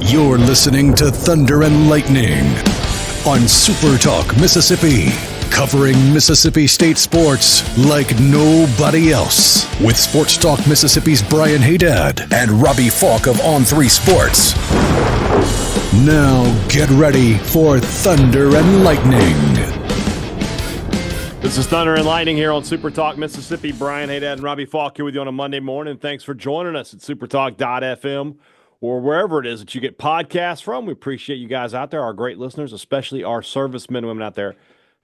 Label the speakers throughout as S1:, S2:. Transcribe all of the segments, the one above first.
S1: You're listening to Thunder and Lightning on SuperTalk Mississippi, covering Mississippi State sports like nobody else. With Sports Talk Mississippi's Brian Hadad and Robbie Faulk of On3 Sports. Now get ready for Thunder and Lightning.
S2: This is Thunder and Lightning here on SuperTalk Mississippi. Brian Hadad and Robbie Faulk here with you on a Monday morning. Thanks for joining us at supertalk.fm or wherever it is that you get podcasts from. We appreciate you guys out there, our great listeners, especially our servicemen and women out there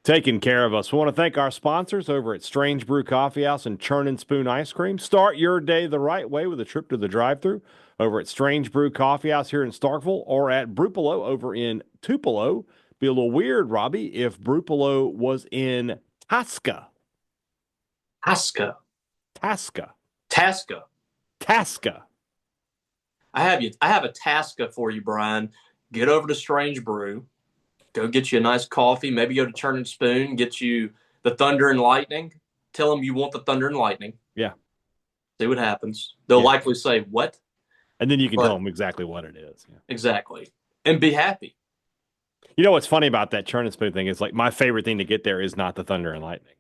S2: taking care of us. We want to thank our sponsors over at Strange Brew Coffee House and Churn and Spoon Ice Cream. Start your day the right way with a trip to the drive-thru over at Strange Brew Coffee House here in Starkville or at Brupolo over in Tupelo. Be a little weird, Robbie, if Brupolo was in Tasca.
S3: Tasca. I have a Tasca for you, Brian. Get over to Strange Brew. Go get you a nice coffee. Maybe go to Churn and Spoon. Get you the Thunder and Lightning. Tell them you want the Thunder and Lightning.
S2: Yeah.
S3: See what happens. They'll likely say, what?
S2: And then you can tell them exactly what it is. Yeah.
S3: Exactly. And be happy.
S2: You know what's funny about that Churn and Spoon thing is, like, my favorite thing to get there is not the Thunder and Lightning.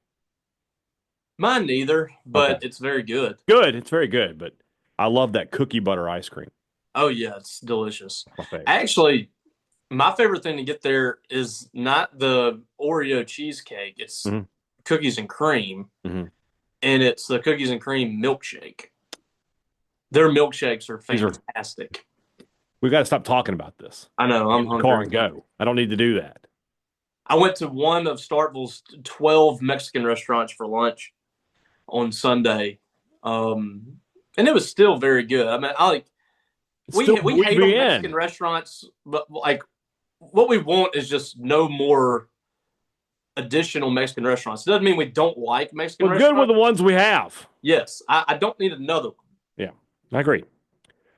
S3: Mine neither, but It's very good.
S2: Good. It's very good, but I love that cookie butter ice cream.
S3: Oh, yeah. It's delicious. Actually, my favorite thing to get there is not the Oreo cheesecake. It's cookies and cream, and it's the cookies and cream milkshake. Their milkshakes are fantastic.
S2: We've got to stop talking about this.
S3: I know. I'm hungry.
S2: Car and go. I don't need to do that.
S3: I went to one of Starkville's 12 Mexican restaurants for lunch on Sunday, and it was still very good. I mean, we hate on Mexican restaurants, but like what we want is just no more additional Mexican restaurants. It doesn't mean we don't like Mexican restaurants.
S2: We're good with the ones we have.
S3: Yes, I don't need another one.
S2: Yeah, I agree.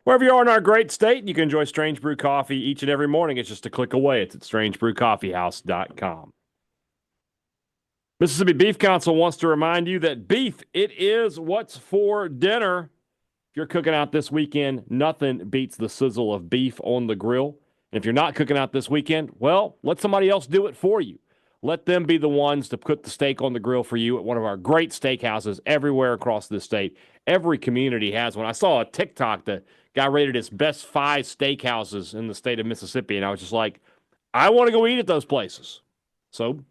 S2: Wherever you are in our great state, you can enjoy Strange Brew Coffee each and every morning. It's just a click away. It's at strangebrewcoffeehouse.com. Mississippi Beef Council wants to remind you that beef, it is what's for dinner. If you're cooking out this weekend, nothing beats the sizzle of beef on the grill. And if you're not cooking out this weekend, well, let somebody else do it for you. Let them be the ones to put the steak on the grill for you at one of our great steakhouses everywhere across the state. Every community has one. I saw a TikTok that guy rated its best 5 steakhouses in the state of Mississippi, and I was just like, I want to go eat at those places. So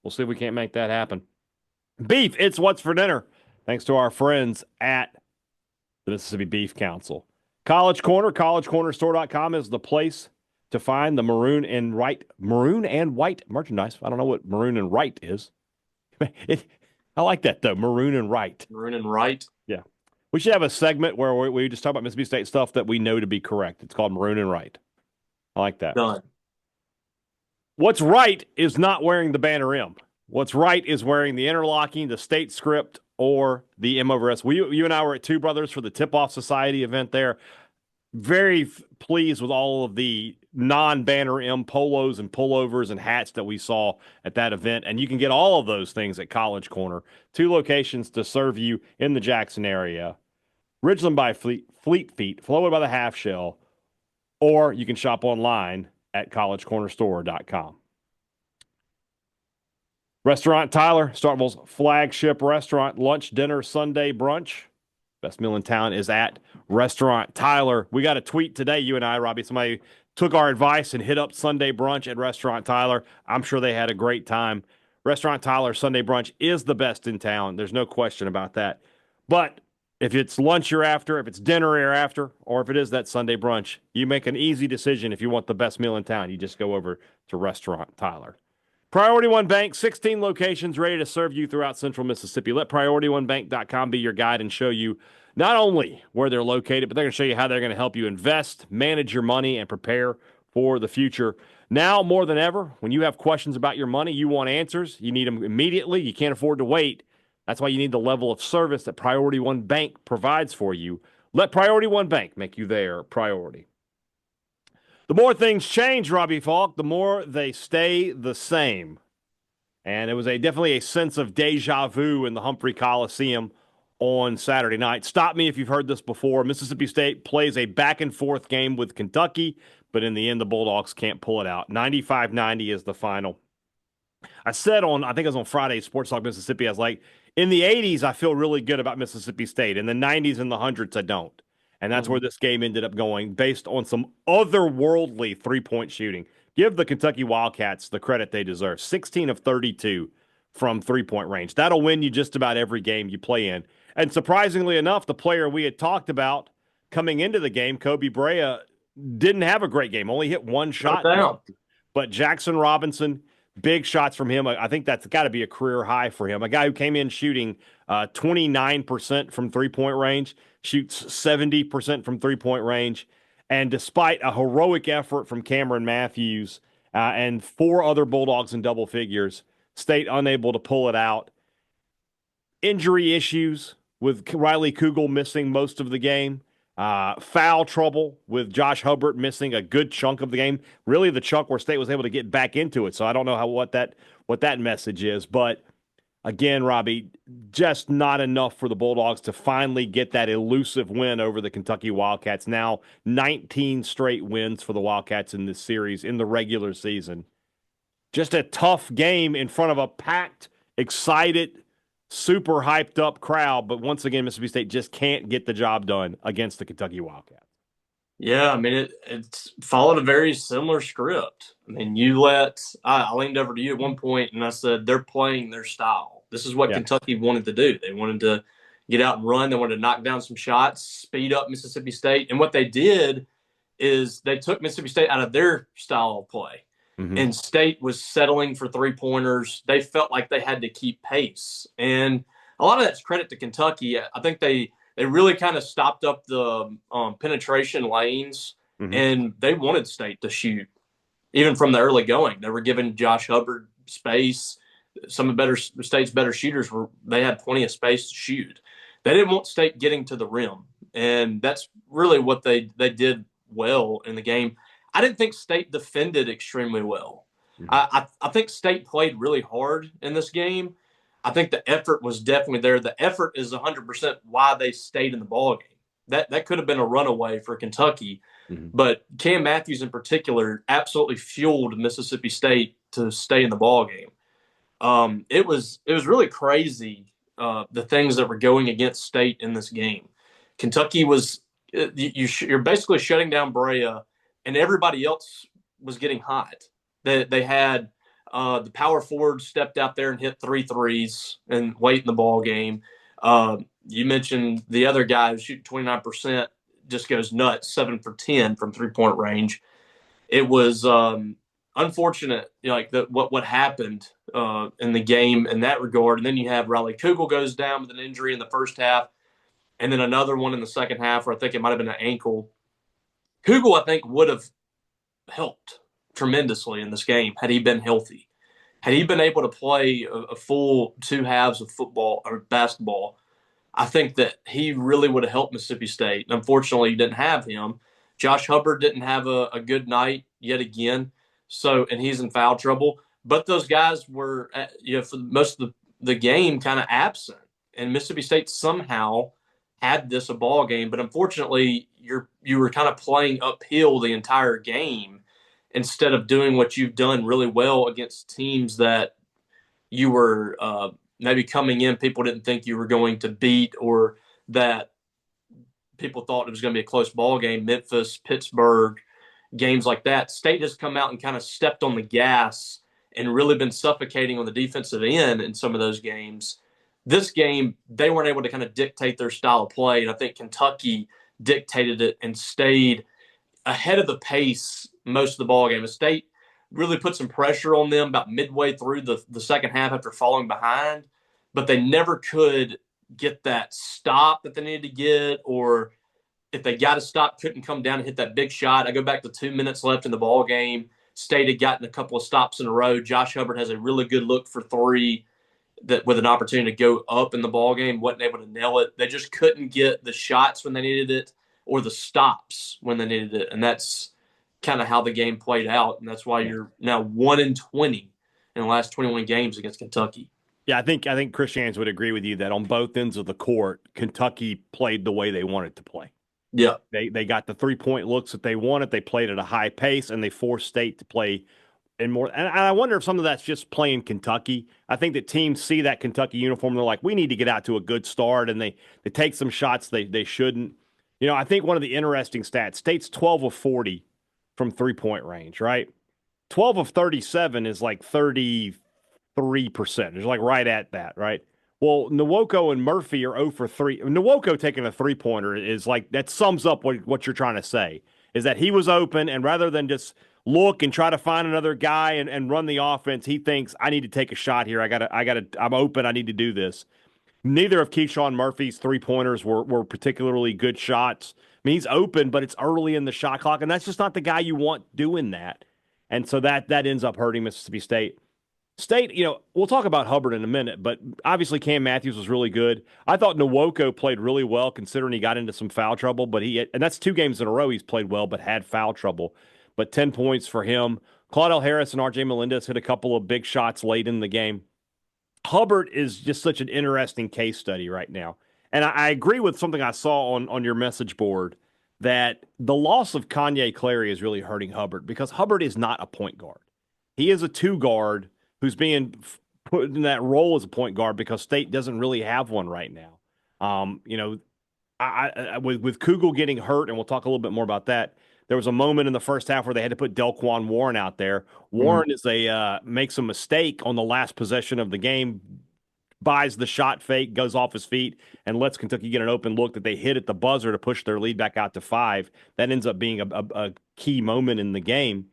S2: we'll see if we can't make that happen. Beef, it's what's for dinner. Thanks to our friends at the Mississippi Beef Council. College Corner, collegecornerstore.com is the place to find the maroon and white merchandise. I don't know what maroon and white is. I like that, though, maroon and white.
S3: Maroon and white?
S2: Yeah. We should have a segment where we just talk about Mississippi State stuff that we know to be correct. It's called Maroon and Right. I like that.
S3: Done.
S2: What's right is not wearing the banner M. What's right is wearing the interlocking, the state script, or the M over S. You and I were at Two Brothers for the Tip-Off Society event there. Very pleased with all of the non-banner M polos and pullovers and hats that we saw at that event. And you can get all of those things at College Corner. 2 locations to serve you in the Jackson area. Ridgeland by Fleet Feet, Flowood by the Half Shell, or you can shop online at collegecornerstore.com. Restaurant Tyler, Starkville's flagship restaurant, lunch, dinner, Sunday brunch. Best meal in town is at Restaurant Tyler. We got a tweet today, you and I, Robbie. Somebody took our advice and hit up Sunday brunch at Restaurant Tyler. I'm sure they had a great time. Restaurant Tyler Sunday brunch is the best in town. There's no question about that. But if it's lunch you're after, if it's dinner you're after, or if it is that Sunday brunch, you make an easy decision. If you want the best meal in town, you just go over to Restaurant Tyler. Priority One Bank, 16 locations ready to serve you throughout central Mississippi. Let PriorityOneBank.com be your guide and show you not only where they're located, but they're going to show you how they're going to help you invest, manage your money, and prepare for the future. Now, more than ever, when you have questions about your money, you want answers. You need them immediately. You can't afford to wait. That's why you need the level of service that Priority One Bank provides for you. Let Priority One Bank make you their priority. The more things change, Robbie Faulk, the more they stay the same. And it was definitely a sense of deja vu in the Humphrey Coliseum on Saturday night. Stop me if you've heard this before. Mississippi State plays a back-and-forth game with Kentucky, but in the end, the Bulldogs can't pull it out. 95-90 is the final. I said I think it was on Friday, Sports Talk Mississippi, I was like, in the 80s, I feel really good about Mississippi State. In the 90s and the 100s, I don't. And that's where this game ended up going based on some otherworldly three-point shooting. Give the Kentucky Wildcats the credit they deserve. 16 of 32 from three-point range. That'll win you just about every game you play in. And surprisingly enough, the player we had talked about coming into the game, Kobe Brea, didn't have a great game. Only hit one shot. But Jackson Robinson, big shots from him. I think that's got to be a career high for him. A guy who came in shooting 29% from three-point range, shoots 70% from three-point range. And despite a heroic effort from Cameron Matthews and 4 other Bulldogs in double figures, State unable to pull it out. Injury issues with Riley Kugel missing most of the game. Foul trouble with Josh Hubbard missing a good chunk of the game. Really the chunk where State was able to get back into it. So I don't know what that message is. But again, Robbie, just not enough for the Bulldogs to finally get that elusive win over the Kentucky Wildcats. Now 19 straight wins for the Wildcats in this series in the regular season. Just a tough game in front of a packed, excited, super hyped up crowd, but once again, Mississippi State just can't get the job done against the Kentucky Wildcats.
S3: Yeah, I mean, it's followed a very similar script. I mean, I leaned over to you at one point and I said, they're playing their style. This is what Kentucky wanted to do. They wanted to get out and run. They wanted to knock down some shots, speed up Mississippi State. And what they did is they took Mississippi State out of their style of play. And State was settling for three-pointers. They felt like they had to keep pace. And a lot of that's credit to Kentucky. I think they really kind of stopped up the penetration lanes, and they wanted State to shoot. Even from the early going, they were giving Josh Hubbard space. Some of State's better shooters they had plenty of space to shoot. They didn't want State getting to the rim, and that's really what they did well in the game. I didn't think State defended extremely well. I think State played really hard in this game. I think the effort was definitely there. The effort is 100% why they stayed in the ballgame. That could have been a runaway for Kentucky, but Cam Matthews in particular absolutely fueled Mississippi State to stay in the ballgame. It was really crazy the things that were going against State in this game. Kentucky was you're basically shutting down Brea, and everybody else was getting hot. They had the power forward stepped out there and hit 3 threes and late in the ball game. You mentioned the other guy who's shooting 29%, just goes nuts, 7 for 10 from 3-point range. It was unfortunate, what happened in the game in that regard. And then you have Riley Kugel goes down with an injury in the first half, and then another one in the second half where I think it might have been an ankle. Kugel, I think, would have helped tremendously in this game had he been healthy. Had he been able to play a full 2 halves of football or basketball, I think that he really would have helped Mississippi State. Unfortunately, you didn't have him. Josh Hubbard didn't have a good night yet again, and he's in foul trouble. But those guys were, for most of the game, kind of absent. And Mississippi State somehow had this a ball game, but unfortunately, you were kind of playing uphill the entire game instead of doing what you've done really well against teams that you were maybe coming in, people didn't think you were going to beat, or that people thought it was going to be a close ball game. Memphis, Pittsburgh, games like that. State has come out and kind of stepped on the gas and really been suffocating on the defensive end in some of those games. This game, they weren't able to kind of dictate their style of play, and I think Kentucky dictated it and stayed ahead of the pace most of the ball game. The State really put some pressure on them about midway through the second half after falling behind, but they never could get that stop that they needed to get, or if they got a stop, couldn't come down and hit that big shot. I go back to 2 minutes left in the ball game. State had gotten a couple of stops in a row. Josh Hubbard has a really good look for 3 that with an opportunity to go up in the ball game, wasn't able to nail it. They just couldn't get the shots when they needed it or the stops when they needed it. And that's kind of how the game played out. And that's why you're now 1-20 in the last 21 games against Kentucky.
S2: Yeah, I think Chris Jans would agree with you that on both ends of the court, Kentucky played the way they wanted to play.
S3: Yeah.
S2: They got the 3-point looks that they wanted. They played at a high pace, and they forced State to play in more. And I wonder if some of that's just playing Kentucky. I think that teams see that Kentucky uniform, and they're like, we need to get out to a good start, and they take some shots they shouldn't. I think one of the interesting stats, State's 12 of 40 from 3-point range, right? 12 of 37 is like 33%. It's like right at that, right? Well, Nwoko and Murphy are 0 for 3. Nwoko taking a three-pointer is like, that sums up what you're trying to say, is that he was open, and rather than just look and try to find another guy and run the offense, he thinks, I need to take a shot here. I'm open. I need to do this. Neither of Keyshawn Murphy's three-pointers were particularly good shots. I mean, he's open, but it's early in the shot clock, and that's just not the guy you want doing that. And so that ends up hurting Mississippi State. We'll talk about Hubbard in a minute, but obviously Cam Matthews was really good. I thought Nwoko played really well considering he got into some foul trouble, and that's 2 games in a row he's played well but had foul trouble. But 10 points for him. Claudel Harris and R.J. Melendez hit a couple of big shots late in the game. Hubbard is just such an interesting case study right now. And I agree with something I saw on your message board that the loss of Kanye Clary is really hurting Hubbard because Hubbard is not a point guard. He is a 2 guard who's being put in that role as a point guard because State doesn't really have one right now. With Kugel getting hurt, and we'll talk a little bit more about that, there was a moment in the first half where they had to put Delquan Warren out there. Warren makes a mistake on the last possession of the game, buys the shot fake, goes off his feet, and lets Kentucky get an open look that they hit at the buzzer to push their lead back out to 5. That ends up being a key moment in the game.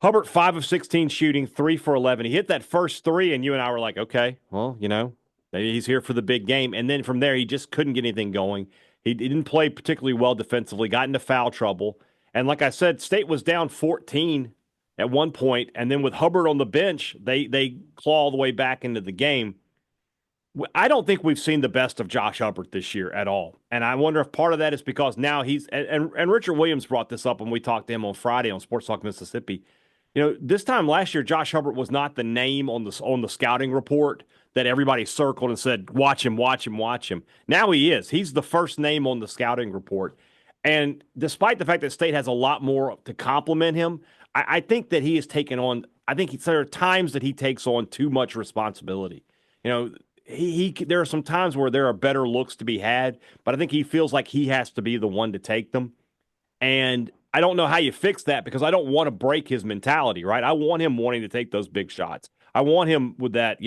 S2: Hubbard, 5 of 16 shooting, 3 for 11. He hit that first 3, and you and I were like, okay, well, maybe he's here for the big game. And then from there, he just couldn't get anything going. He didn't play particularly well defensively, got into foul trouble. And like I said, State was down 14 at one point, and then with Hubbard on the bench, they claw all the way back into the game. I don't think we've seen the best of Josh Hubbard this year at all. And I wonder if part of that is because now he's – and Richard Williams brought this up when we talked to him on Friday on Sports Talk Mississippi. This time last year, Josh Hubbard was not the name on the scouting report that everybody circled and said, watch him, watch him, watch him. Now he is. He's the first name on the scouting report. And despite the fact that State has a lot more to compliment him, I think that he has taken on – there are times that he takes on too much responsibility. There are some times where there are better looks to be had, but I think he feels like he has to be the one to take them. And I don't know how you fix that because I don't want to break his mentality, right? I want him wanting to take those big shots. I want him with that,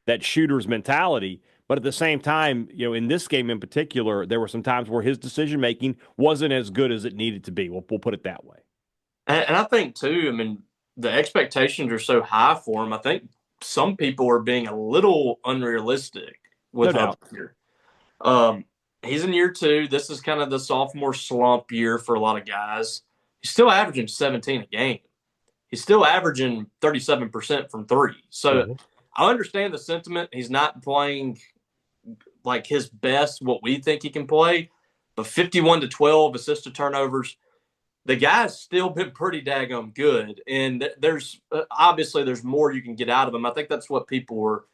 S2: that shooter's mentality. But at the same time, in this game in particular, there were some times where his decision-making wasn't as good as it needed to be. We'll put it that way.
S3: And I think, too, the expectations are so high for him. I think some people are being a little unrealistic with Hubbard here. He's in year 2. This is kind of the sophomore slump year for a lot of guys. He's still averaging 17 a game. He's still averaging 37% from 3. So I understand the sentiment. He's not playing like his best, what we think he can play, but 51 to 12 assist to turnovers. The guy's still been pretty daggum good, and there's obviously there's more you can get out of him. I think that's what people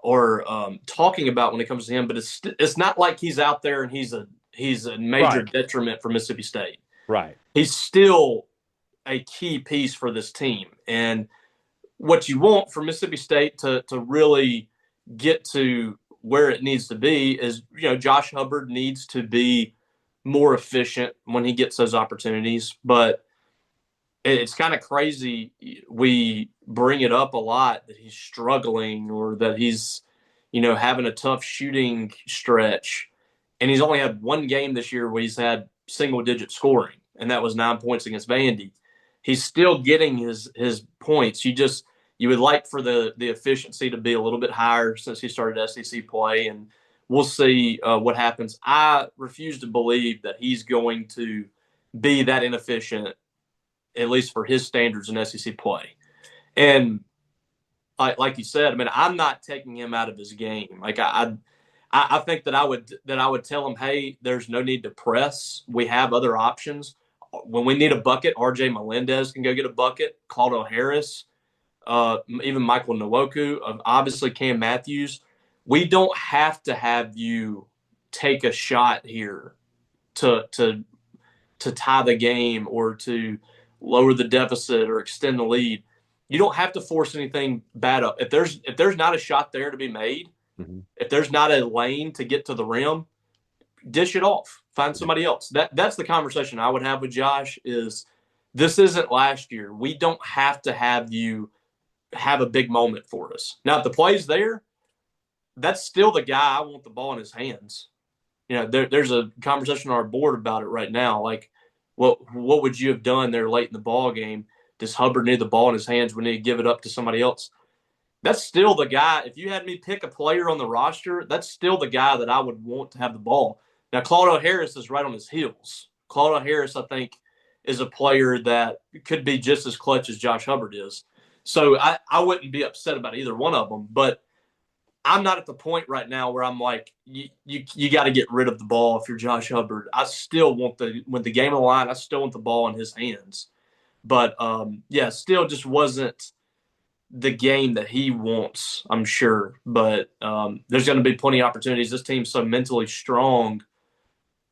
S3: are talking about when it comes to him. But it's not like he's out there and he's a major detriment for Mississippi State.
S2: Right.
S3: He's still a key piece for this team, and what you want for Mississippi State to really get to where it needs to be is Josh Hubbard needs to be more efficient when he gets those opportunities. But it's kind of crazy. We bring it up a lot that he's struggling or that he's, having a tough shooting stretch. And he's only had one game this year where he's had single-digit scoring, and that was 9 points against Vandy. He's still getting his points. You would like for the efficiency to be a little bit higher since he started SEC play, and we'll see what happens. I refuse to believe that he's going to be that inefficient, at least for his standards in SEC play. And like you said, I'm not taking him out of his game. Like I think that I would tell him, hey, there's no need to press. We have other options. When we need a bucket, R.J. Melendez can go get a bucket. Claudel Harris even Michael Nwoku, obviously Cam Matthews. We don't have to have you take a shot here to tie the game or to lower the deficit or extend the lead. You don't have to force anything bad up. If there's not a shot there to be made, if there's not a lane to get to the rim, dish it off. Find somebody else. That's the conversation I would have with Josh. Is this isn't last year? We don't have to have you have a big moment for us. Now, if the play's there, that's still the guy I want the ball in his hands. There's a conversation on our board about it right now. Like, what would you have done there late in the ball game? Does Hubbard need the ball in his hands? We need to give it up to somebody else. That's still the guy. If you had me pick a player on the roster, that's still the guy that I would want to have the ball. Now, Claudio Harris is right on his heels. Claudio Harris, I think, is a player that could be just as clutch as Josh Hubbard is. So I wouldn't be upset about either one of them. But I'm not at the point right now where I'm like, you got to get rid of the ball if you're Josh Hubbard. I still want with the game on the line, I still want the ball in his hands. But, still just wasn't the game that he wants, I'm sure. But there's going to be plenty of opportunities. This team's so mentally strong,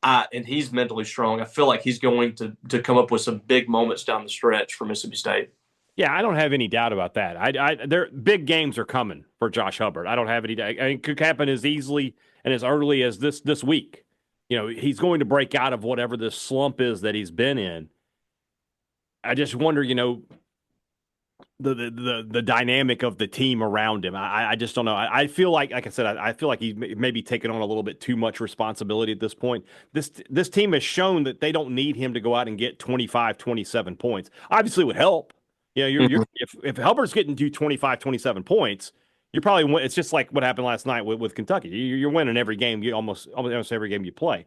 S3: and he's mentally strong. I feel like he's going to come up with some big moments down the stretch for Mississippi State.
S2: Yeah, I don't have any doubt about that. Their big games are coming for Josh Hubbard. I don't have any doubt. I mean, it could happen as easily and as early as this week. He's going to break out of whatever this slump is that he's been in. I just wonder, the dynamic of the team around him. I just don't know. I feel like I said, I feel like he's maybe taken on a little bit too much responsibility at this point. This team has shown that they don't need him to go out and get 25, 27 points. Obviously, it would help. If Hubbard's getting you 25, 27 points, you're probably it's just like what happened last night with Kentucky. You're winning every game. You almost every game you play.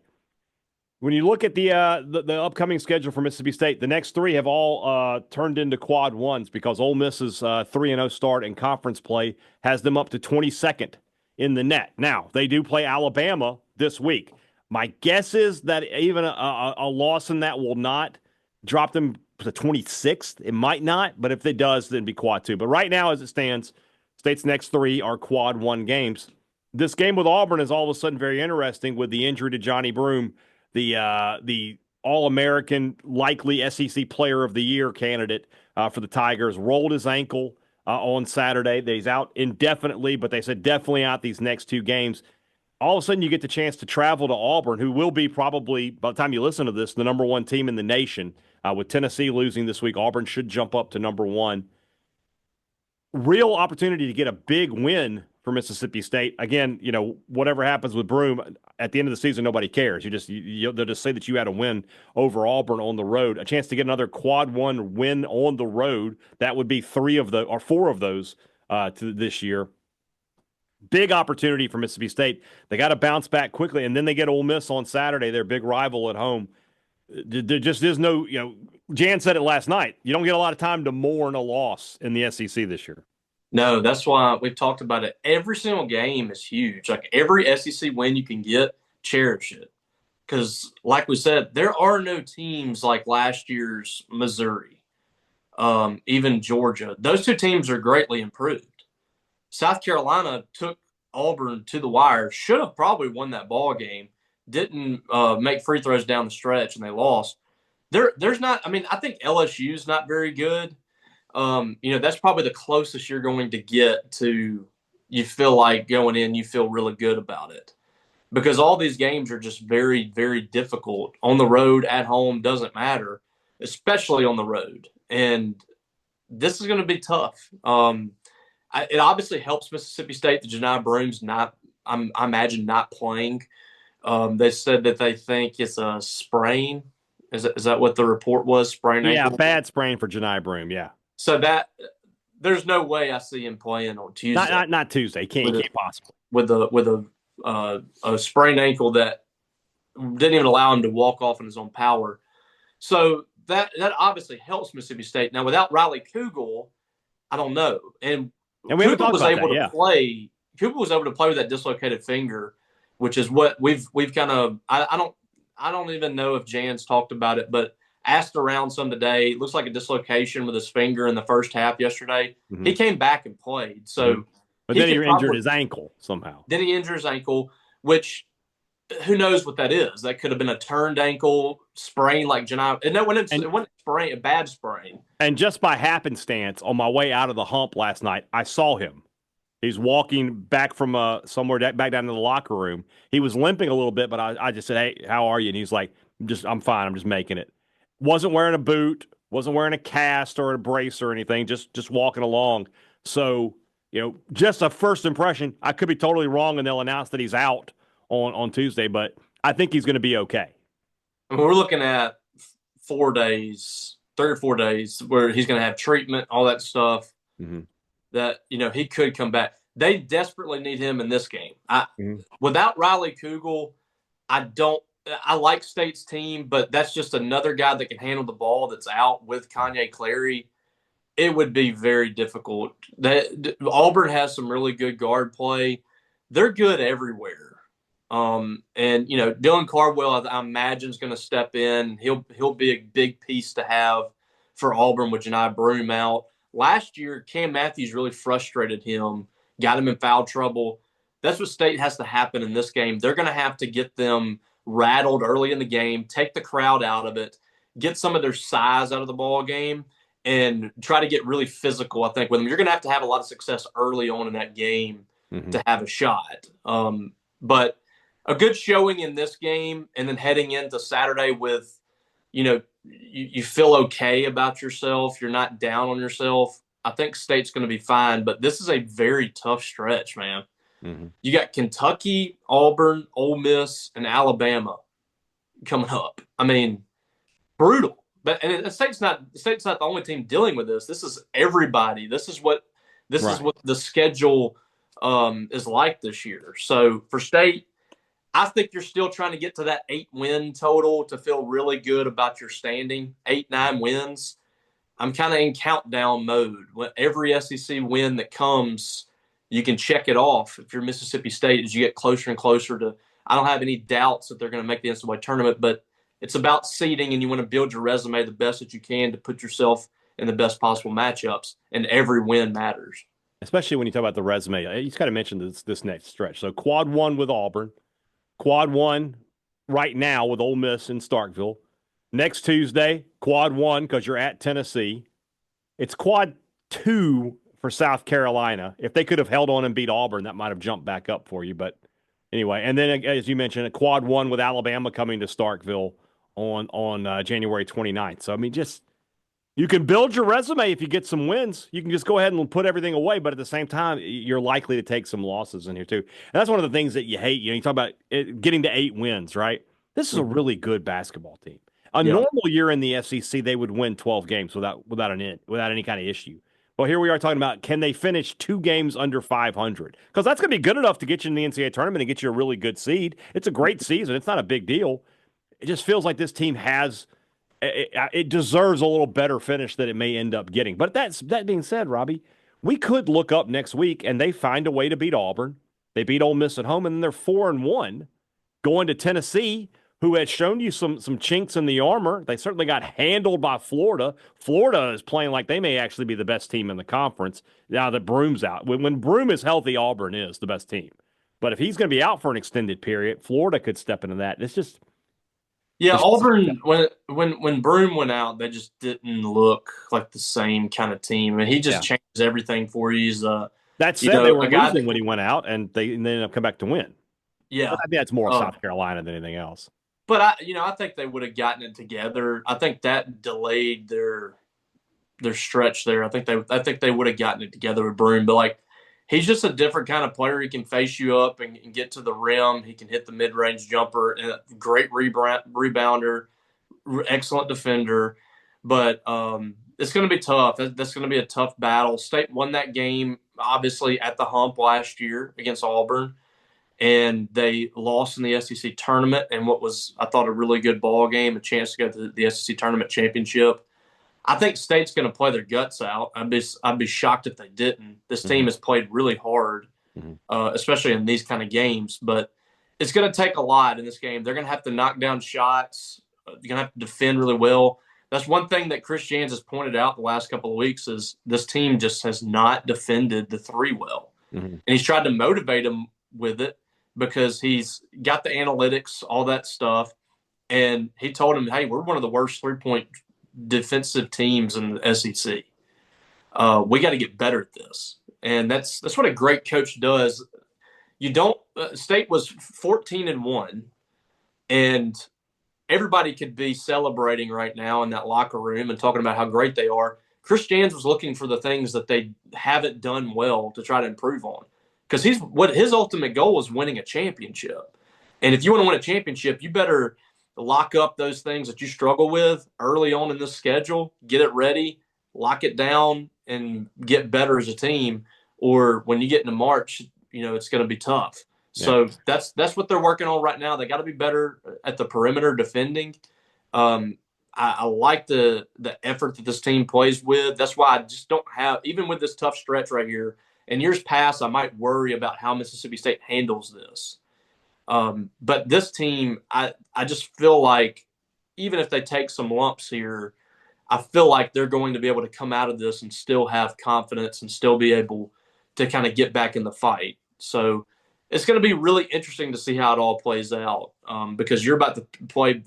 S2: When you look at the upcoming schedule for Mississippi State, the next three have all turned into quad ones because Ole Miss's 3-0 start in conference play has them up to 22nd in the net. Now, they do play Alabama this week. My guess is that even a loss in that will not drop them to 26th. It might not, but if it does, then it'd be quad 2. But right now, as it stands, State's next three are quad 1 games. This game with Auburn is all of a sudden very interesting with the injury to Johnny Broome, the All-American, likely SEC Player of the Year candidate for the Tigers. Rolled his ankle on Saturday. He's out indefinitely, but they said definitely out these next 2 games. All of a sudden, you get the chance to travel to Auburn, who will be probably, by the time you listen to this, the number 1 team in the nation. With Tennessee losing this week, Auburn should jump up to number 1. Real opportunity to get a big win for Mississippi State. Again, whatever happens with Broome, at the end of the season, nobody cares. They'll just say that you had a win over Auburn on the road. A chance to get another quad 1 win on the road. That would be 4 of those to this year. Big opportunity for Mississippi State. They got to bounce back quickly, and then they get Ole Miss on Saturday, their big rival at home. There just is no, Jan said it last night. You don't get a lot of time to mourn a loss in the SEC this year.
S3: No, that's why we've talked about it. Every single game is huge. Like every SEC win you can get, cherish it. Because, like we said, there are no teams like last year's Missouri, even Georgia. Those 2 teams are greatly improved. South Carolina took Auburn to the wire, should have probably won that ball game. Didn't make free throws down the stretch, and they lost. There's not – I mean, I think LSU's not very good. That's probably the closest you're going to get to you feel like going in, you feel really good about it. Because all these games are just very, very difficult. On the road, at home, doesn't matter, especially on the road. And this is going to be tough. It obviously helps Mississippi State that Janai Broome's not – I imagine not playing. They said that they think it's a sprain. Is that what the report was? Sprain ankle?
S2: Yeah, bad sprain for Janai Broome, yeah.
S3: So that there's no way I see him playing on Tuesday.
S2: Not Tuesday. Can't possibly.
S3: With a sprained ankle that didn't even allow him to walk off in his own power. So that obviously helps Mississippi State. Now without Riley Kugel, I don't know. And Kugel was able to play. Kugel was able to play with that dislocated finger, which is what we've kind of. I don't even know if Jan's talked about it, but asked around some today. It looks like a dislocation with his finger in the first half yesterday.
S2: Mm-hmm.
S3: He came back and played. So,
S2: but then he injured his ankle somehow.
S3: Then he injured his ankle, which who knows what that is? That could have been a turned ankle sprain, like Janai. And it wasn't sprain, a bad sprain.
S2: And just by happenstance, on my way out of the hump last night, I saw him. He's walking back from somewhere back down to the locker room. He was limping a little bit, but I just said, "Hey, how are you?" And he's like, "I'm fine. I'm just making it." Wasn't wearing a boot, wasn't wearing a cast or a brace or anything. Just walking along. So just a first impression. I could be totally wrong, and they'll announce that he's out on Tuesday, but I think he's going to be okay.
S3: I mean, we're looking at 4 days, 3 or 4 days, where he's going to have treatment, all that stuff.
S2: Mm-hmm.
S3: That he could come back. They desperately need him in this game. Without Riley Kugel, I like State's team, but that's just another guy that can handle the ball that's out with Kanye Clary. It would be very difficult. Auburn has some really good guard play. They're good everywhere. And Dylan Cardwell, I imagine, is going to step in. He'll be a big piece to have for Auburn with Janai Broome out. Last year, Cam Matthews really frustrated him, got him in foul trouble. That's what State has to happen in this game. They're going to have to get them rattled early in the game, take the crowd out of it, get some of their size out of the ball game, and try to get really physical, I think, with them. You're going to have a lot of success early on in that game to have a shot. But a good showing in this game, and then heading into Saturday with, you feel okay about yourself. You're not down on yourself. I think State's going to be fine, but this is a very tough stretch, man. Mm-hmm. You got Kentucky, Auburn, Ole Miss, and Alabama coming up. I mean, brutal. But State's not the only team dealing with this. This is everybody. This is what the schedule is like this year. So for State, I think you're still trying to get to that 8-win total to feel really good about your standing, 8-9 wins. I'm kind of in countdown mode. Every SEC win that comes, you can check it off if you're Mississippi State as you get closer and closer to – I don't have any doubts that they're going to make the NCAA tournament, but it's about seeding, and you want to build your resume the best that you can to put yourself in the best possible matchups, and every win matters.
S2: Especially when you talk about the resume. You just got to mention this next stretch. So quad 1 with Auburn. Quad 1 right now with Ole Miss in Starkville. Next Tuesday, quad 1 because you're at Tennessee. It's quad 2 for South Carolina. If they could have held on and beat Auburn, that might have jumped back up for you. But anyway, and then as you mentioned, a quad 1 with Alabama coming to Starkville on January 29th. So, I mean, you can build your resume if you get some wins. You can just go ahead and put everything away, but at the same time, you're likely to take some losses in here too. And that's one of the things that you hate. You talk about getting to 8 wins, right? This is a really good basketball team. Normal year in the SEC, they would win 12 games without any kind of issue. Well, here we are talking about, can they finish 2 games under 500? Because that's going to be good enough to get you in the NCAA tournament and get you a really good seed. It's a great season. It's not a big deal. It just feels like this team it deserves a little better finish than it may end up getting. But that being said, Robbie, we could look up next week and they find a way to beat Auburn. They beat Ole Miss at home, and then they're 4-1 going to Tennessee, who had shown you some chinks in the armor. They certainly got handled by Florida. Florida is playing like they may actually be the best team in the conference now that Broome's out. When Broome is healthy, Auburn is the best team. But if he's going to be out for an extended period, Florida could step into that. It's just...
S3: Yeah, Auburn, when Broome went out, they just didn't look like the same kind of team. And he just changes everything for you. He's,
S2: that said, they were losing when he went out, and they ended up coming back to win.
S3: Yeah.
S2: But I think that's more South Carolina than anything else.
S3: But, I think they would have gotten it together. I think that delayed their stretch there. I think they would have gotten it together with Broome. But, he's just a different kind of player. He can face you up and get to the rim. He can hit the mid-range jumper. And a great rebounder, excellent defender. But it's going to be tough. That's going to be a tough battle. State won that game, obviously, at the hump last year against Auburn. And they lost in the SEC tournament and what was, I thought, a really good ball game, a chance to go to the SEC tournament championship. I think State's going to play their guts out. I'd be shocked if they didn't. This team has played really hard, especially in these kind of games. But it's going to take a lot in this game. They're going to have to knock down shots. You're going to have to defend really well. That's one thing that Chris Jans has pointed out the last couple of weeks is this team just has not defended the three well.
S2: Mm-hmm.
S3: And he's tried to motivate them with it because he's got the analytics, all that stuff. And he told him, hey, we're one of the worst three-point defensive teams in the SEC. We got to get better at this. And that's what a great coach does. You don't State was 14-1, and everybody could be celebrating right now in that locker room and talking about how great they are. Chris Jans was looking for the things that they haven't done well to try to improve on, because his ultimate goal is winning a championship. And if you want to win a championship, you better lock up those things that you struggle with early on in this schedule, get it ready, lock it down, and get better as a team. Or when you get into March, it's going to be tough.
S2: Yeah.
S3: So that's what they're working on right now. They got to be better at the perimeter defending. I like the effort that this team plays with. That's why I just don't have, even with this tough stretch right here, in years past, I might worry about how Mississippi State handles this. But this team, I just feel like even if they take some lumps here, I feel like they're going to be able to come out of this and still have confidence and still be able to kind of get back in the fight. So it's going to be really interesting to see how it all plays out, because you're about to play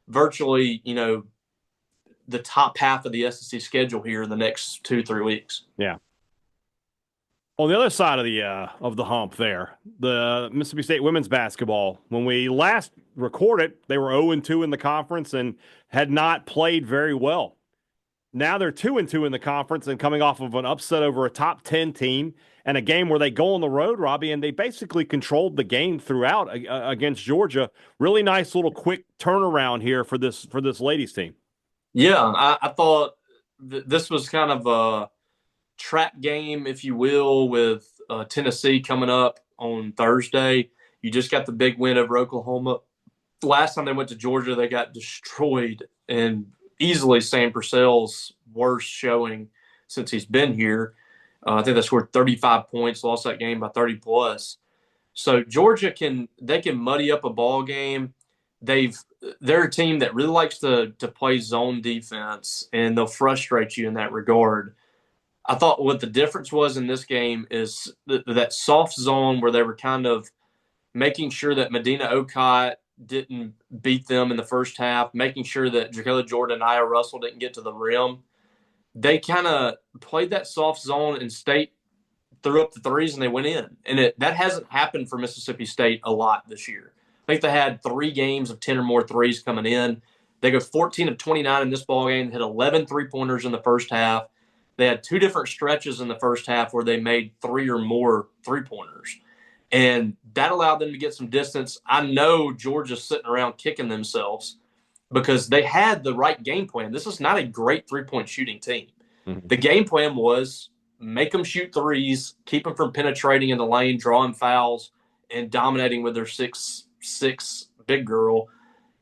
S3: virtually, the top half of the SEC schedule here in the next 2-3 weeks.
S2: Yeah. On the other side of the hump there, the Mississippi State women's basketball, when we last recorded, they were 0-2 in the conference and had not played very well. Now they're 2-2 in the conference and coming off of an upset over a top 10 team and a game where they go on the road, Robbie, and they basically controlled the game throughout against Georgia. Really nice little quick turnaround here for this ladies team.
S3: Yeah, I thought this was kind of a trap game, if you will, with Tennessee coming up on Thursday. You just got the big win over Oklahoma. The last time they went to Georgia, they got destroyed, and easily Sam Purcell's worst showing since he's been here. I think they scored 35 points, lost that game by 30 plus. So Georgia can muddy up a ball game. They're a team that really likes to play zone defense, and they'll frustrate you in that regard. I thought what the difference was in this game is that soft zone where they were kind of making sure that Medina Okot didn't beat them in the first half, making sure that Jacqueline Jordan and Aya Russell didn't get to the rim. They kind of played that soft zone, and State threw up the threes and they went in. And that hasn't happened for Mississippi State a lot this year. I think they had 3 games of 10 or more threes coming in. They go 14 of 29 in this ballgame, hit 11 three-pointers in the first half. They had 2 different stretches in the first half where they made 3 or more three-pointers. And that allowed them to get some distance. I know Georgia's sitting around kicking themselves because they had the right game plan. This is not a great three-point shooting team.
S2: Mm-hmm.
S3: The game plan was make them shoot threes, keep them from penetrating in the lane, drawing fouls, and dominating with their 6'6" big girl.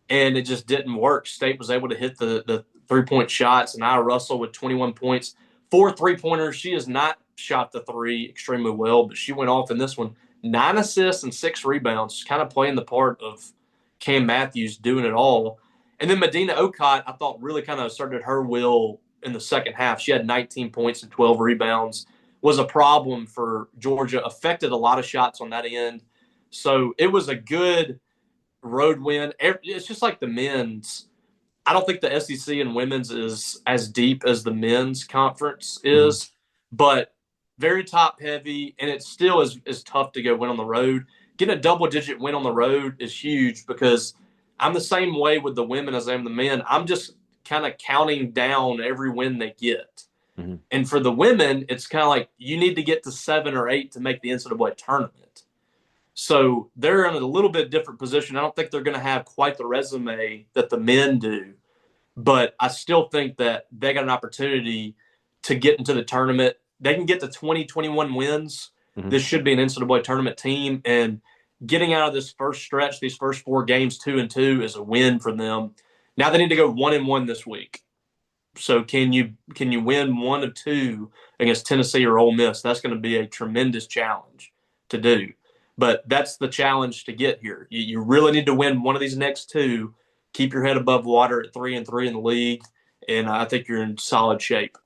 S3: And it just didn't work. State was able to hit the three-point shots, and Aya Russell with 21 points, 4 three-pointers. She has not shot the three extremely well, but she went off in this one. 9 assists and 6 rebounds, kind of playing the part of Cam Matthews doing it all. And then Medina Okot, I thought, really kind of asserted her will in the second half. She had 19 points and 12 rebounds, was a problem for Georgia, affected a lot of shots on that end. So it was a good road win. It's just like the men's. I don't think the SEC and women's is as deep as the men's conference is, but very top heavy, and it still is tough to go win on the road. Getting a double-digit win on the road is huge because I'm the same way with the women as I am the men. I'm just kind of counting down every win they get.
S2: Mm-hmm.
S3: And for the women, it's kind of like you need to get to 7 or 8 to make the NCAA tournament. So they're in a little bit different position. I don't think they're going to have quite the resume that the men do, but I still think that they got an opportunity to get into the tournament. They can get to 20, 21 wins. Mm-hmm. This should be an NCAA tournament team, and getting out of this first stretch, these first 4 games, 2-2, is a win for them. Now they need to go 1-1 this week. So can you win 1 of 2 against Tennessee or Ole Miss? That's going to be a tremendous challenge to do. But that's the challenge to get here. You really need to win one of these next 2, keep your head above water at 3-3 in the league, and I think you're in solid shape.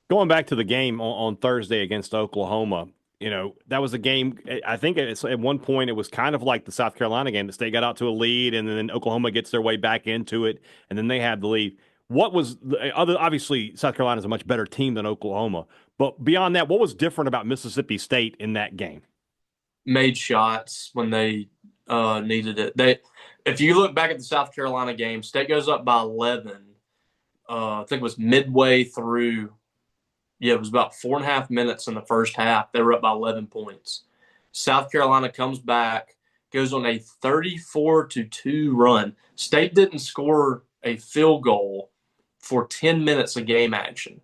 S2: Going back to the game on Thursday against Oklahoma, that was a game. I think at one point it was kind of like the South Carolina game. The State got out to a lead, and then Oklahoma gets their way back into it, and then they have the lead. What was obviously South Carolina is a much better team than Oklahoma, but beyond that, what was different about Mississippi State in that game?
S3: Made shots when they needed it. If you look back at the South Carolina game, State goes up by 11. I think it was midway through. Yeah, it was about 4.5 minutes in the first half. They were up by 11 points. South Carolina comes back, goes on a 34-2 run. State didn't score a field goal for 10 minutes of game action.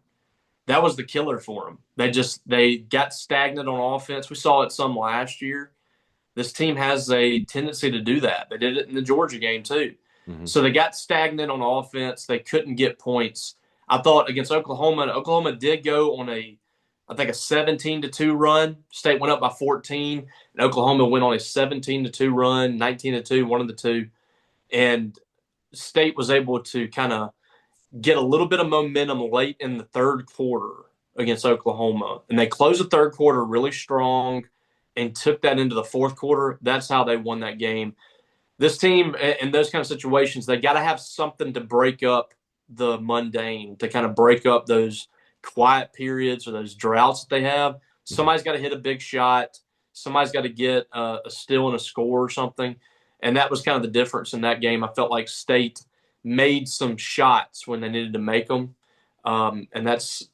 S3: That was the killer for them. They got stagnant on offense. We saw it some last year. This team has a tendency to do that. They did it in the Georgia game too. Mm-hmm. So they got stagnant on offense. They couldn't get points. I thought against Oklahoma did go on a 17-2 run. State went up by 14, and Oklahoma went on a 17-2 run, 19-2, one of the two. And State was able to kind of get a little bit of momentum late in the third quarter against Oklahoma. And they closed the third quarter really strong and took that into the fourth quarter. That's how they won that game. This team, in those kind of situations, they got to have something to break up the mundane, to kind of break up those quiet periods or those droughts that they have. Somebody's got to hit a big shot. Somebody's got to get a steal and a score or something. And that was kind of the difference in that game. I felt like State made some shots when they needed to make them. And that's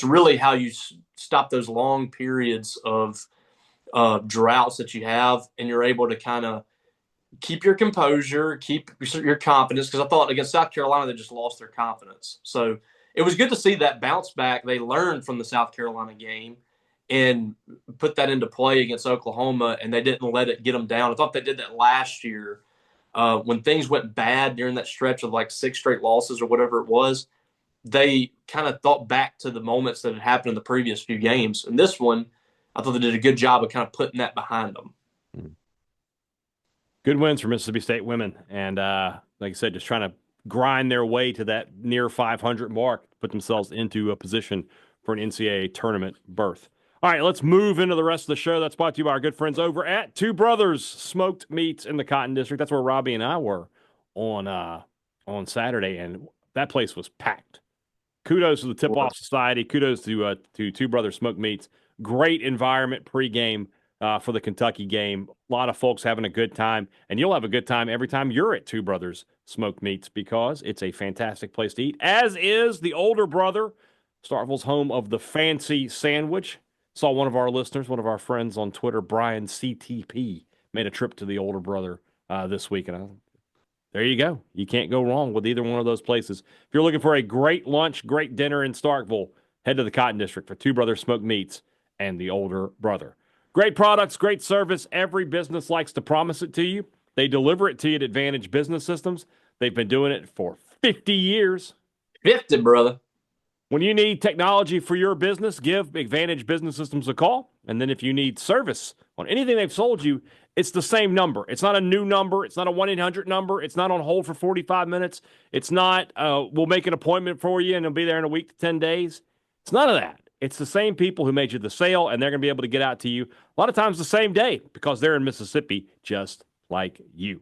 S3: really how you stop those long periods of droughts that you have, and you're able to kind of keep your composure, keep your confidence, because I thought against South Carolina they just lost their confidence. So it was good to see that bounce back. They learned from the South Carolina game and put that into play against Oklahoma, and they didn't let it get them down. I thought they did that last year when things went bad during that stretch of like 6 straight losses or whatever it was. They kind of thought back to the moments that had happened in the previous few games. And this one, I thought they did a good job of kind of putting that behind them.
S2: Good wins for Mississippi State women. And like I said, just trying to grind their way to that near 500 mark, put themselves into a position for an NCAA tournament berth. All right, let's move into the rest of the show. That's brought to you by our good friends over at Two Brothers Smoked Meats in the Cotton District. That's where Robbie and I were on Saturday, and that place was packed. Kudos to the Tip-Off Society. Kudos to Two Brothers Smoked Meats. Great environment pregame for the Kentucky game. A lot of folks having a good time, and you'll have a good time every time you're at Two Brothers Smoked Meats because it's a fantastic place to eat, as is the Older Brother, Starkville's home of the fancy sandwich. Saw one of our listeners, one of our friends on Twitter, Brian CTP, made a trip to the Older Brother this week, and there you go. You can't go wrong with either one of those places. If you're looking for a great lunch, great dinner in Starkville, head to the Cotton District for Two Brothers Smoked Meats and the Older Brother. Great products, great service. Every business likes to promise it to you. They deliver it to you at Advantage Business Systems. They've been doing it for 50 years.
S3: 50, brother.
S2: When you need technology for your business, give Advantage Business Systems a call. And then if you need service on anything they've sold you, it's the same number. It's not a new number. It's not a 1-800 number. It's not on hold for 45 minutes. It's not, we'll make an appointment for you and it'll be there in a week to 10 days. It's none of that. It's the same people who made you the sale, and they're going to be able to get out to you a lot of times the same day because they're in Mississippi just like you.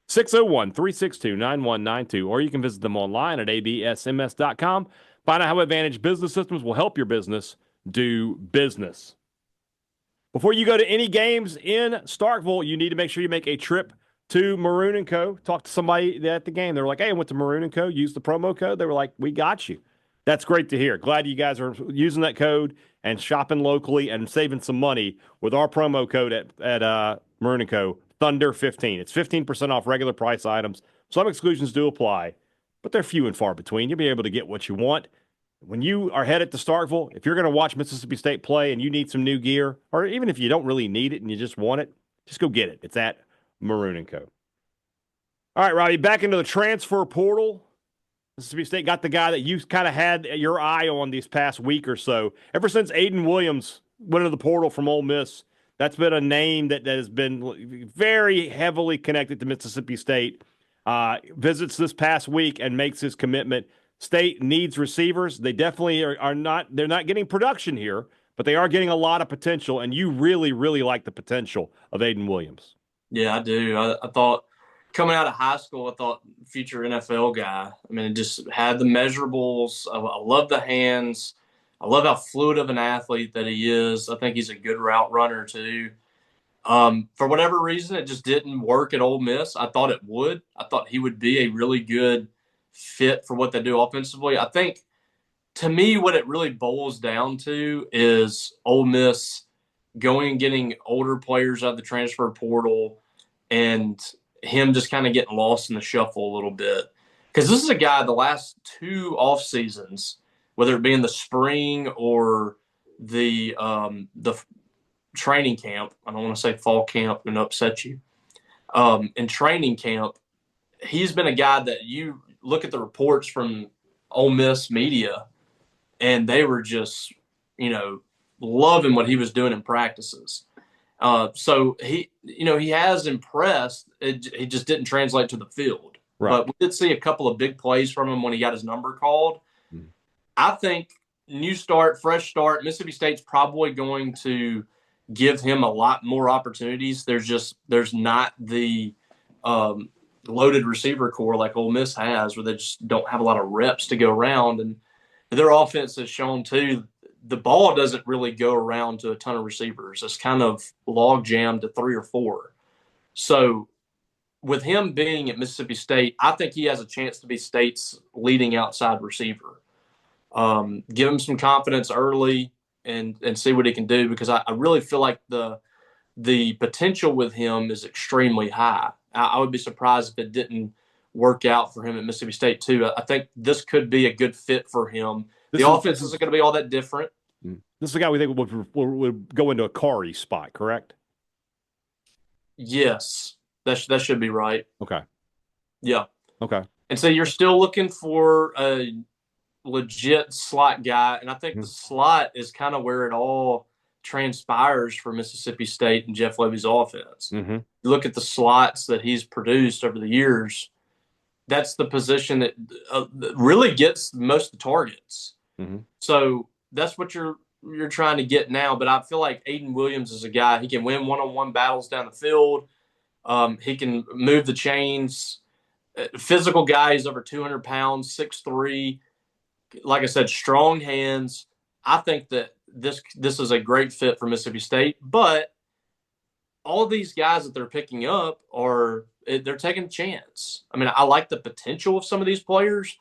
S2: 601-362-9192, or you can visit them online at absms.com. Find out how Advantage Business Systems will help your business do business. Before you go to any games in Starkville, you need to make sure you make a trip to Maroon & Co. Talk to somebody at the game. They were like, hey, I went to Maroon & Co. Use the promo code. They were like, we got you. That's great to hear. Glad you guys are using that code and shopping locally and saving some money with our promo code at Maroon & Co. Thunder15. It's 15% off regular price items. Some exclusions do apply, but they're few and far between. You'll be able to get what you want. When you are headed to Starkville, if you're going to watch Mississippi State play and you need some new gear, or even if you don't really need it and you just want it, just go get it. It's at Maroon & Co. All right, Robbie, back into the transfer portal. Mississippi State got the guy that you kind of had your eye on these past week or so. Ever since Aiden Williams went into the portal from Ole Miss, that's been a name that has been very heavily connected to Mississippi State. Visits this past week and makes his commitment. State needs receivers. They definitely are not. They're not getting production here, but they are getting a lot of potential. And you really, really like the potential of Aiden Williams.
S3: Yeah, I do. I thought coming out of high school, I thought future NFL guy. I mean, it just had the measurables. I love the hands. I love how fluid of an athlete that he is. I think he's a good route runner too. For whatever reason, it just didn't work at Ole Miss. I thought it would. I thought he would be a really good fit for what they do offensively. I think, to me, what it really boils down to is Ole Miss going and getting older players out of the transfer portal and him just kind of getting lost in the shuffle a little bit. Because this is a guy the last 2 off seasons, whether it be in the spring or the training camp. I don't want to say fall camp and upset you. In training camp, he's been a guy that you look at the reports from Ole Miss media, and they were just, loving what he was doing in practices. So he has impressed. He just didn't translate to the field.
S2: Right.
S3: But we did see a couple of big plays from him when he got his number called. Mm-hmm. I think new start, fresh start. Mississippi State's probably going to give him a lot more opportunities. There's not the loaded receiver core like Ole Miss has, where they just don't have a lot of reps to go around. And their offense has shown too, the ball doesn't really go around to a ton of receivers. It's kind of log jammed to 3 or 4. So with him being at Mississippi State, I think he has a chance to be State's leading outside receiver. Give him some confidence early and see what he can do, because I really feel like the potential with him is extremely high. I would be surprised if it didn't work out for him at Mississippi State too. I think this could be a good fit for him. The offense isn't going to be all that different.
S2: This is a guy we think would go into a Kari spot, correct?
S3: Yes, that should be right.
S2: Okay.
S3: Yeah.
S2: Okay.
S3: And so you're still looking for a legit slot guy, and I think the slot is kind of where it all transpires for Mississippi State and Jeff Lebby's offense.
S2: Mm-hmm.
S3: You look at the slots that he's produced over the years, that's the position that really gets most of the targets.
S2: Mm-hmm.
S3: So that's what you're trying to get now. But I feel like Aiden Williams is a guy, he can win one-on-one battles down the field. He can move the chains. Physical guy, he's over 200 pounds, 6'3". Like I said, strong hands. I think that this is a great fit for Mississippi State. But all these guys that they're picking up they're taking a chance. I mean, I like the potential of some of these players,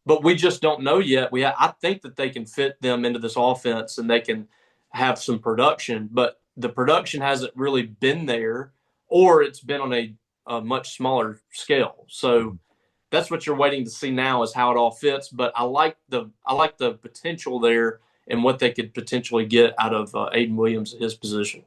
S3: but we just don't know yet. I think that they can fit them into this offense and they can have some production, but the production hasn't really been there, or it's been on a much smaller scale. So that's what you're waiting to see now, is how it all fits. But I like the potential there and what they could potentially get out of Aiden Williams at his position.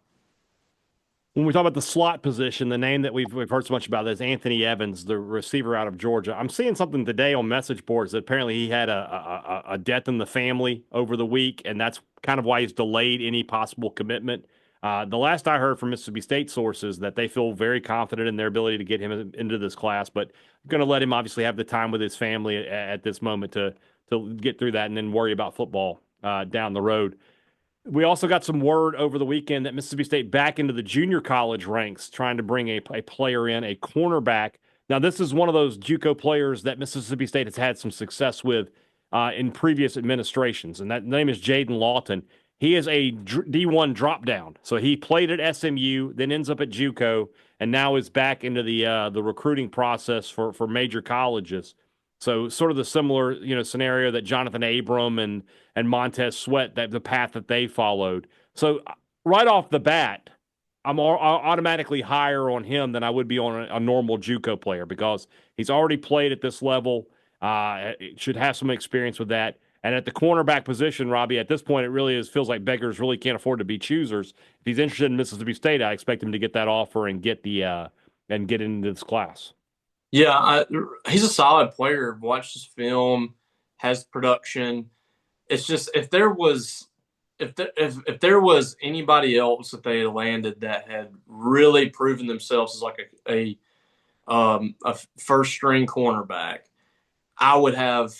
S2: When we talk about the slot position, the name that we've heard so much about is Anthony Evans, the receiver out of Georgia. I'm seeing something today on message boards that apparently he had a death in the family over the week, and that's kind of why he's delayed any possible commitment. The last I heard from Mississippi State sources that they feel very confident in their ability to get him into this class, but I'm going to let him obviously have the time with his family at this moment to get through that and then worry about football down the road. We also got some word over the weekend that Mississippi State back into the junior college ranks, trying to bring a player in, a cornerback. Now, this is one of those JUCO players that Mississippi State has had some success with in previous administrations, and that name is Jaden Lawton. He is a D1 drop down, so he played at SMU, then ends up at JUCO, and now is back into the recruiting process for major colleges. So sort of the similar, scenario that Jonathan Abram and Montez Sweat, that the path that they followed. So right off the bat, I'm automatically higher on him than I would be on a normal JUCO player, because he's already played at this level. Should have some experience with that. And at the cornerback position, Robbie, at this point, it really feels like beggars really can't afford to be choosers. If he's interested in Mississippi State, I expect him to get that offer and get into this class.
S3: Yeah, he's a solid player. Watched his film, has production. It's just if there was anybody else that they had landed that had really proven themselves as like a first string cornerback, I would have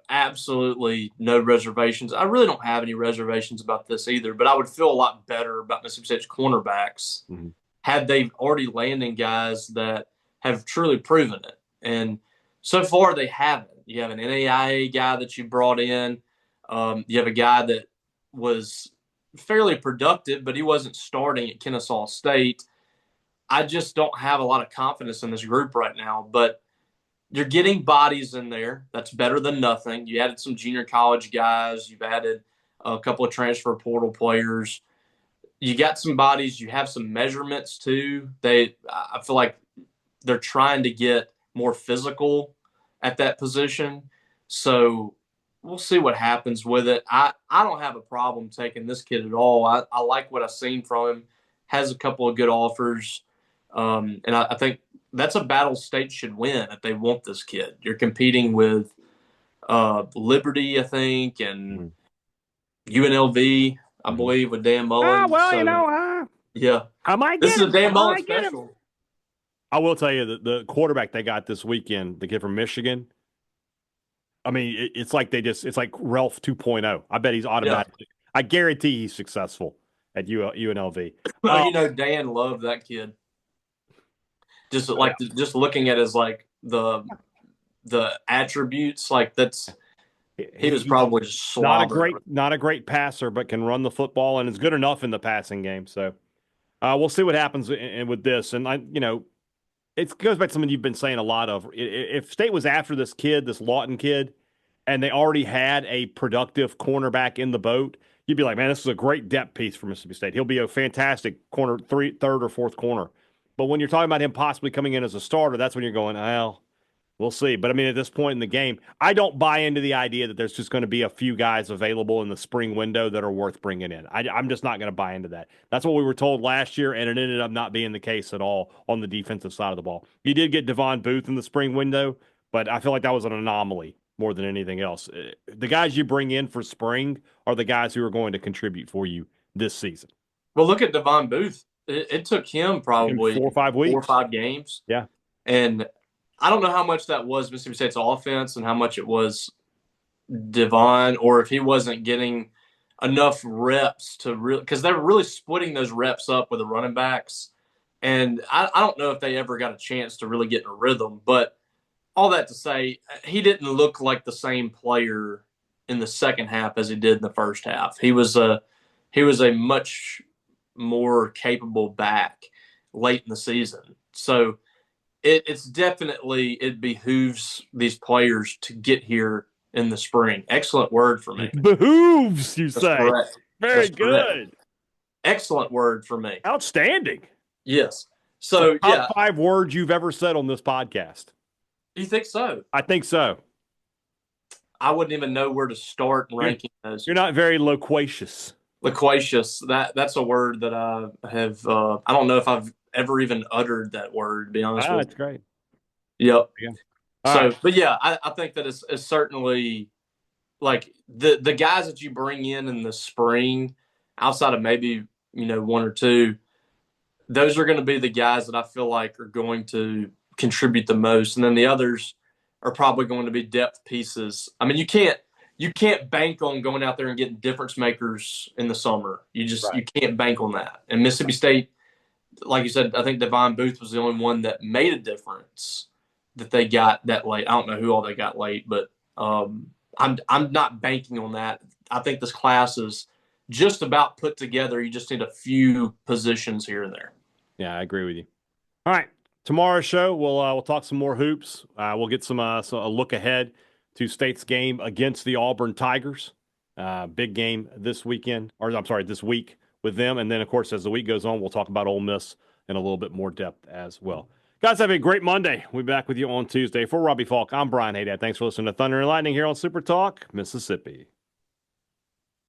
S3: absolutely no reservations. I really don't have any reservations about this either, but I would feel a lot better about Mississippi State's cornerbacks had they already landed guys that have truly proven it. And so far they haven't. You have an NAIA guy that you brought in. You have a guy that was fairly productive, but he wasn't starting at Kennesaw State. I just don't have a lot of confidence in this group right now, but you're getting bodies in there. That's better than nothing. You added some junior college guys. You've added a couple of transfer portal players. You got some bodies. You have some measurements too. I feel like they're trying to get more physical at that position. So we'll see what happens with it. I don't have a problem taking this kid at all. I like what I've seen from him. Has a couple of good offers. And I think that's a battle State should win if they want this kid. You're competing with Liberty, I think, and UNLV, I believe, with Dan Mullen. Yeah.
S2: I might
S3: this
S2: get
S3: is a Dan Mullen special.
S2: I will tell you that the quarterback they got this weekend, the kid from Michigan, I mean, it's like it's like Ralph 2.0. I bet he's automatic. Yeah. I guarantee he's successful at UNLV.
S3: Well, Dan loved that kid. Just just looking at his the attributes, he was probably just
S2: not a great passer, but can run the football and is good enough in the passing game. So we'll see what happens with this. And it goes back to something you've been saying a lot of. If State was after this kid, this Lawton kid, and they already had a productive cornerback in the boat, you'd be like, man, this is a great depth piece for Mississippi State. He'll be a fantastic corner, third or fourth corner. But when you're talking about him possibly coming in as a starter, that's when you're going, well, we'll see. But, I mean, at this point in the game, I don't buy into the idea that there's just going to be a few guys available in the spring window that are worth bringing in. I'm just not going to buy into that. That's what we were told last year, and it ended up not being the case at all on the defensive side of the ball. You did get Devon Booth in the spring window, but I feel like that was an anomaly more than anything else. The guys you bring in for spring are the guys who are going to contribute for you this season.
S3: Well, look at Devon Booth. It took him probably
S2: 4 or 5 weeks.
S3: 4 or 5 games.
S2: Yeah.
S3: And I don't know how much that was Mississippi State's offense and how much it was Devon, or if he wasn't getting enough reps to really – because they were really splitting those reps up with the running backs. And I don't know if they ever got a chance to really get in a rhythm. But all that to say, he didn't look like the same player in the second half as he did in the first half. He was a much – more capable back late in the season. So it behooves these players to get here in the spring. Excellent word for me.
S2: Behooves, you say.
S3: Correct.
S2: Very good.
S3: Correct. Excellent word for me.
S2: Outstanding.
S3: Yes. So,
S2: top 5 words you've ever said on this podcast.
S3: You think so?
S2: I think so.
S3: I wouldn't even know where to start ranking those.
S2: You're not very loquacious.
S3: Loquacious. That's a word that I have. I don't know if I've ever even uttered that word. To be honest with you.
S2: That's great.
S3: Yep.
S2: Yeah.
S3: So, but yeah, I think that it's certainly like the guys that you bring in the spring, outside of maybe 1 or 2, those are going to be the guys that I feel like are going to contribute the most, and then the others are probably going to be depth pieces. I mean, you can't bank on going out there and getting difference makers in the summer. You can't bank on that. And Mississippi State, like you said, I think Devon Booth was the only one that made a difference that they got that late. I don't know who all they got late, but I'm not banking on that. I think this class is just about put together. You just need a few positions here and there.
S2: Yeah, I agree with you. All right, tomorrow's show we'll talk some more hoops. We'll get a look ahead to State's game against the Auburn Tigers. Big game this weekend, this week with them. And then, of course, as the week goes on, we'll talk about Ole Miss in a little bit more depth as well. Guys, have a great Monday. We'll be back with you on Tuesday. For Robbie Faulk, I'm Brian Hadad. Thanks for listening to Thunder and Lightning here on Super Talk, Mississippi.